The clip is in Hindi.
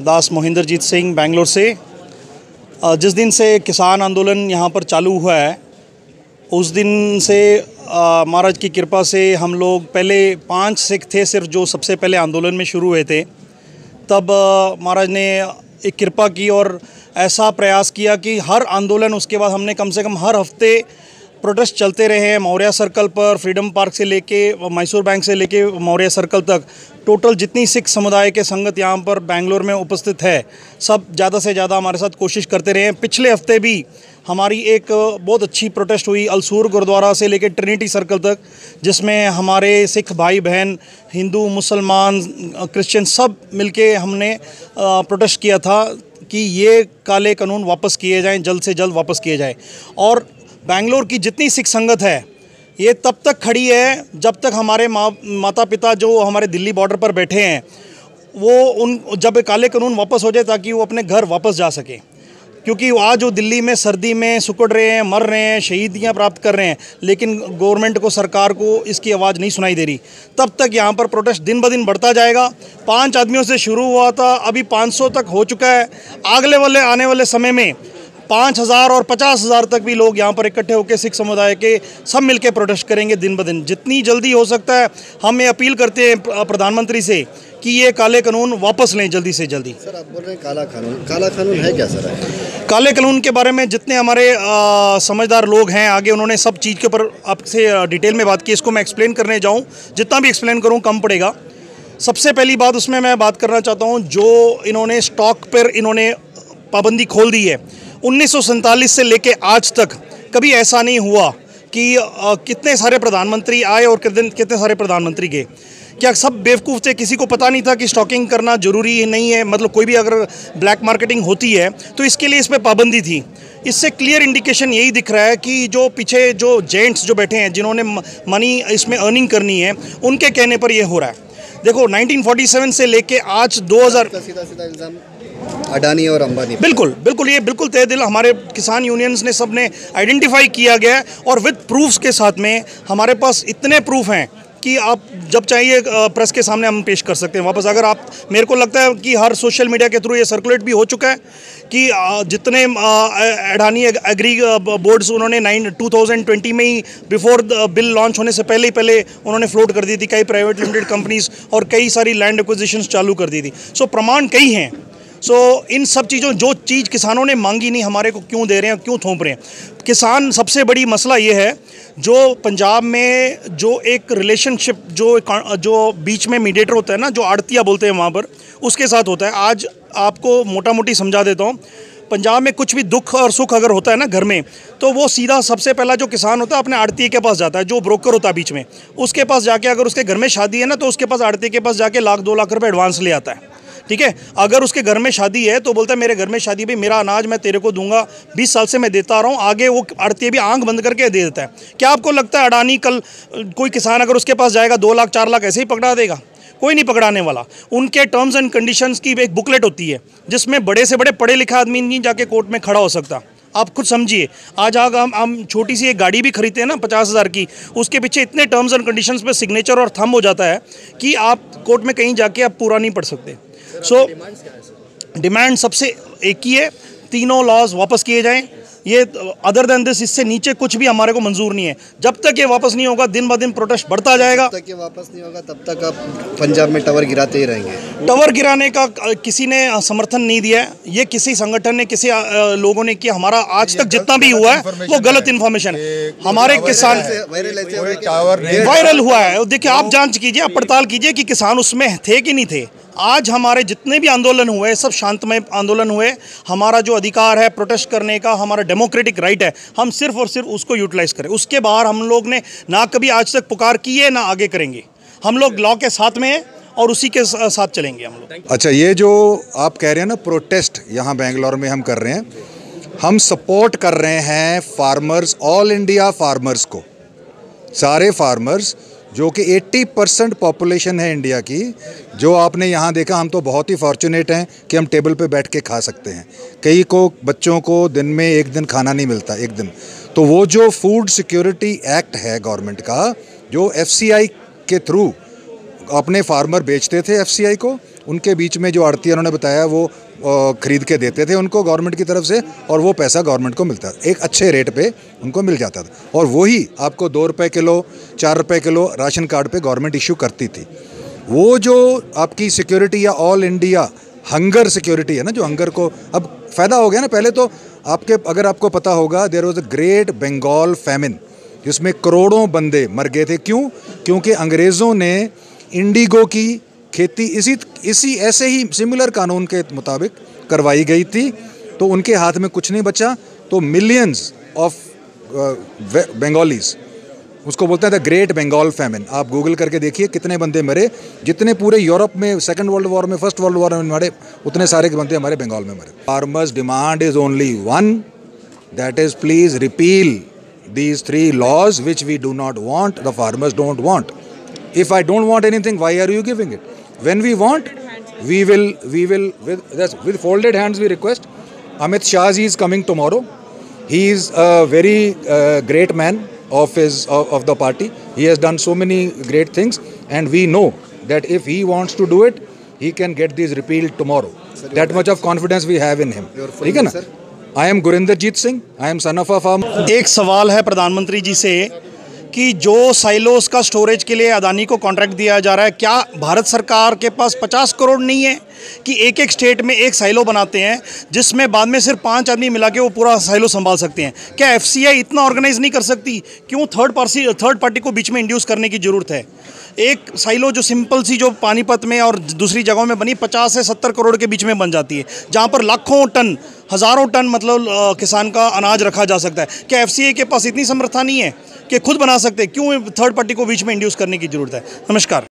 दास मोहिंदरजीत सिंह बेंगलोर से। जिस दिन से किसान आंदोलन यहाँ पर चालू हुआ है उस दिन से महाराज की कृपा से हम लोग पहले 5 सिख थे सिर्फ जो सबसे पहले आंदोलन में शुरू हुए थे। तब महाराज ने एक कृपा की और ऐसा प्रयास किया कि हर आंदोलन उसके बाद हमने कम से कम हर हफ्ते प्रोटेस्ट चलते रहे हैं। मौर्य सर्कल पर, फ्रीडम पार्क से लेके मैसूर बैंक से लेके मौर्य सर्कल तक टोटल जितनी सिख समुदाय के संगत यहाँ पर बेंगलोर में उपस्थित है सब ज़्यादा से ज़्यादा हमारे साथ कोशिश करते रहे हैं। पिछले हफ्ते भी हमारी एक बहुत अच्छी प्रोटेस्ट हुई अलसूर गुरुद्वारा से लेकर ट्रिनिटी सर्कल तक, जिसमें हमारे सिख भाई बहन, हिंदू, मुसलमान, क्रिश्चियन सब मिलके हमने प्रोटेस्ट किया था कि ये काले कानून वापस किए जाएं, जल्द से जल्द वापस किए जाएं। और बेंगलोर की जितनी सिख संगत है ये तब तक खड़ी है जब तक हमारे माता पिता जो हमारे दिल्ली बॉर्डर पर बैठे हैं वो जब काले कानून वापस हो जाए ताकि वो अपने घर वापस जा सके। क्योंकि आज वो दिल्ली में सर्दी में सुकड़ रहे हैं, मर रहे हैं, शहीदियाँ प्राप्त कर रहे हैं, लेकिन गवर्नमेंट को, सरकार को इसकी आवाज़ नहीं सुनाई दे रही। तब तक यहाँ पर प्रोटेस्ट दिन ब दिन बढ़ता जाएगा। 5 आदमियों से शुरू हुआ था, अभी 500 तक हो चुका है। अगले आने वाले समय में 5,000 और 50,000 तक भी लोग यहाँ पर इकट्ठे होकर सिख समुदाय के सब मिलकर प्रोटेस्ट करेंगे दिन ब दिन। जितनी जल्दी हो सकता है हम ये अपील करते हैं प्रधानमंत्री से कि ये काले कानून वापस लें जल्दी से जल्दी। सर आप बोल रहे हैं काला कानून है क्या सर? काले कानून के बारे में जितने हमारे समझदार लोग हैं आगे उन्होंने सब चीज़ के ऊपर आपसे डिटेल में बात की। इसको मैं एक्सप्लेन करने जाऊँ, जितना भी एक्सप्लेन करूँ कम पड़ेगा। सबसे पहली बात उसमें मैं बात करना चाहता हूँ, जो इन्होंने स्टॉक पर इन्होंने पाबंदी खोल दी है 1947 से लेके आज तक कभी ऐसा नहीं हुआ कि कितने सारे प्रधानमंत्री आए और कितने सारे प्रधानमंत्री गए। क्या सब बेवकूफ़ थे? किसी को पता नहीं था कि स्टॉकिंग करना ज़रूरी नहीं है? मतलब कोई भी अगर ब्लैक मार्केटिंग होती है तो इसके लिए इस पर पाबंदी थी। इससे क्लियर इंडिकेशन यही दिख रहा है कि जो पीछे जो जेंट्स जो बैठे हैं जिन्होंने मनी इसमें अर्निंग करनी है उनके कहने पर यह हो रहा है। देखो 1947 से लेके आज 2000 सीधा इल्ज़ाम अडानी और अंबानी। बिल्कुल ये बिल्कुल तय दिल हमारे किसान यूनियंस ने सब ने आइडेंटिफाई किया गया है और विद प्रूफ्स के साथ में हमारे पास इतने प्रूफ हैं कि आप जब चाहिए प्रेस के सामने हम पेश कर सकते हैं वापस। अगर आप, मेरे को लगता है कि हर सोशल मीडिया के थ्रू ये सर्कुलेट भी हो चुका है कि जितने अडानी एग्री बोर्ड्स उन्होंने 2020 में ही बिफोर बिल लॉन्च होने से पहले उन्होंने फ्लोट कर दी थी। कई प्राइवेट लिमिटेड कंपनीज और कई सारी लैंड एक्विजिशंस चालू कर दी थी। सो प्रमाण कई हैं। इन सब चीज़ों जो चीज़ किसानों ने मांगी नहीं हमारे को क्यों दे रहे हैं, क्यों थोप रहे हैं? किसान सबसे बड़ी मसला ये है जो पंजाब में जो एक रिलेशनशिप जो बीच में मीडिएटर होता है ना, जो आड़तिया बोलते हैं वहाँ पर, उसके साथ होता है। आज आपको मोटा मोटी समझा देता हूँ। पंजाब में कुछ भी दुख और सुख अगर होता है ना घर में, तो वो सीधा सबसे पहला जो किसान होता है अपने आड़ती के पास जाता है, जो ब्रोकर होता है बीच में, उसके पास जाके अगर उसके घर में शादी है ना तो उसके पास आड़ती के पास जाके 1,00,000 2 लाख रुपए एडवांस ले आता है। ठीक है, अगर उसके घर में शादी है तो बोलता है मेरे घर में शादी भाई, मेरा अनाज मैं तेरे को दूंगा, 20 साल से मैं देता रहा हूँ। आगे वो आड़ती भी आंख बंद करके दे देता है। क्या आपको लगता है अडानी कल कोई किसान अगर उसके पास जाएगा 2 लाख 4 लाख ऐसे ही पकड़ा देगा? कोई नहीं पकड़ाने वाला। उनके टर्म्स एंड कंडीशंस की एक बुकलेट होती है जिसमें बड़े से बड़े पढ़े लिखे आदमी नहीं जाके कोर्ट में खड़ा हो सकता। आप खुद समझिए, आज हम छोटी सी एक गाड़ी भी खरीदते हैं ना 50,000 की, उसके पीछे इतने टर्म्स एंड कंडीशंस पे सिग्नेचर और थंब हो जाता है कि आप कोर्ट में कहीं जाके आप पूरा नहीं पढ़ सकते। डिमांड सबसे एक ही है, तीनों लॉज वापस किए जाएं। ये अदर देन दिस, इससे नीचे कुछ भी हमारे को मंजूर नहीं है। जब तक ये वापस नहीं होगा दिन ब दिन प्रोटेस्ट बढ़ता जाएगा। जब तक ये वापस नहीं होगा तब तक आप पंजाब में टावर गिराते ही रहेंगे। टावर गिराने का किसी ने समर्थन नहीं दिया है। ये किसी संगठन ने, किसी लोगों ने किया। हमारा आज तक जितना भी हुआ है वो गलत इन्फॉर्मेशन है। हमारे किसान वायरल हुआ है। देखिए, आप जांच कीजिए, आप पड़ताल कीजिए कि किसान उसमें थे कि नहीं थे। आज हमारे जितने भी आंदोलन हुए सब शांतमय आंदोलन हुए। हमारा जो अधिकार है प्रोटेस्ट करने का, हमारा डेमोक्रेटिक राइट है, हम सिर्फ और सिर्फ उसको यूटिलाइज करें। उसके बाहर हम लोग ने ना कभी आज तक पुकार की है ना आगे करेंगे। हम लोग लॉ के साथ में हैं और उसी के साथ चलेंगे हम लोग। अच्छा, ये जो आप कह रहे हैं ना प्रोटेस्ट यहाँ बेंगलोर में हम कर रहे हैं, हम सपोर्ट कर रहे हैं फार्मर्स, ऑल इंडिया फार्मर्स को, सारे फार्मर्स जो कि 80% पॉपुलेशन है इंडिया की। जो आपने यहाँ देखा, हम तो बहुत ही फॉर्चुनेट हैं कि हम टेबल पे बैठ के खा सकते हैं। कई को बच्चों को दिन में एक दिन खाना नहीं मिलता, एक दिन। तो वो जो फूड सिक्योरिटी एक्ट है गवर्नमेंट का, जो FCI के थ्रू अपने फार्मर बेचते थे FCI को, उनके बीच में जो आड़ती उन्होंने बताया वो खरीद के देते थे उनको गवर्नमेंट की तरफ से, और वो पैसा गवर्नमेंट को मिलता था, एक अच्छे रेट पे उनको मिल जाता था, और वही आपको 2 रुपये किलो 4 रुपये किलो राशन कार्ड पे गवर्नमेंट इशू करती थी। वो जो आपकी सिक्योरिटी या ऑल इंडिया हंगर सिक्योरिटी है ना, जो हंगर को अब फ़ायदा हो गया ना। पहले तो अगर आपको पता होगा, there was a great Bengal famine जिसमें करोड़ों बंदे मर गए थे। क्यों? क्योंकि अंग्रेज़ों ने इंडिगो की खेती इसी ऐसे ही सिमिलर कानून के मुताबिक करवाई गई थी, तो उनके हाथ में कुछ नहीं बचा। तो मिलियंस ऑफ बंगालीज, उसको बोलते हैं द ग्रेट बंगाल फैमिन। आप गूगल करके देखिए कितने बंदे मरे, जितने पूरे यूरोप में सेकंड वर्ल्ड वॉर में, फर्स्ट वर्ल्ड वॉर में मरे, उतने सारे बंदे हमारे बंगाल में मरे। Farmers demand is only one, that is please repeal these 3 laws which we do not want, the farmers don't want. If I don't want anything, why are you giving it? When we want, we will with folded hands we request. Amit Shah ji is coming tomorrow. He is a very great man of the party. He has done so many great things, and we know that if he wants to do it, he can get these repealed tomorrow. Sir, that much of confidence we have in him. ठीक है ना? I am Gurinderjit Singh. I am son of a farmer. एक सवाल है प्रधानमंत्री जी से कि जो साइलोस का स्टोरेज के लिए अदानी को कॉन्ट्रैक्ट दिया जा रहा है, क्या भारत सरकार के पास 50 करोड़ नहीं है कि एक एक स्टेट में एक साइलो बनाते हैं जिसमें बाद में सिर्फ 5 आदमी मिला के वो पूरा साइलो संभाल सकते हैं? क्या एफसीआई इतना ऑर्गेनाइज नहीं कर सकती? क्यों थर्ड पार्टी को बीच में इंड्यूस करने की ज़रूरत है? एक साइलो जो सिंपल सी जो पानीपत में और दूसरी जगहों में बनी 50 से 70 करोड़ के बीच में बन जाती है, जहाँ पर लाखों टन, हज़ारों टन मतलब किसान का अनाज रखा जा सकता है। क्या एफसीआई के पास इतनी समर्था नहीं है कि खुद बना सकते? क्यों थर्ड पार्टी को बीच में इंड्यूस करने की ज़रूरत है? नमस्कार।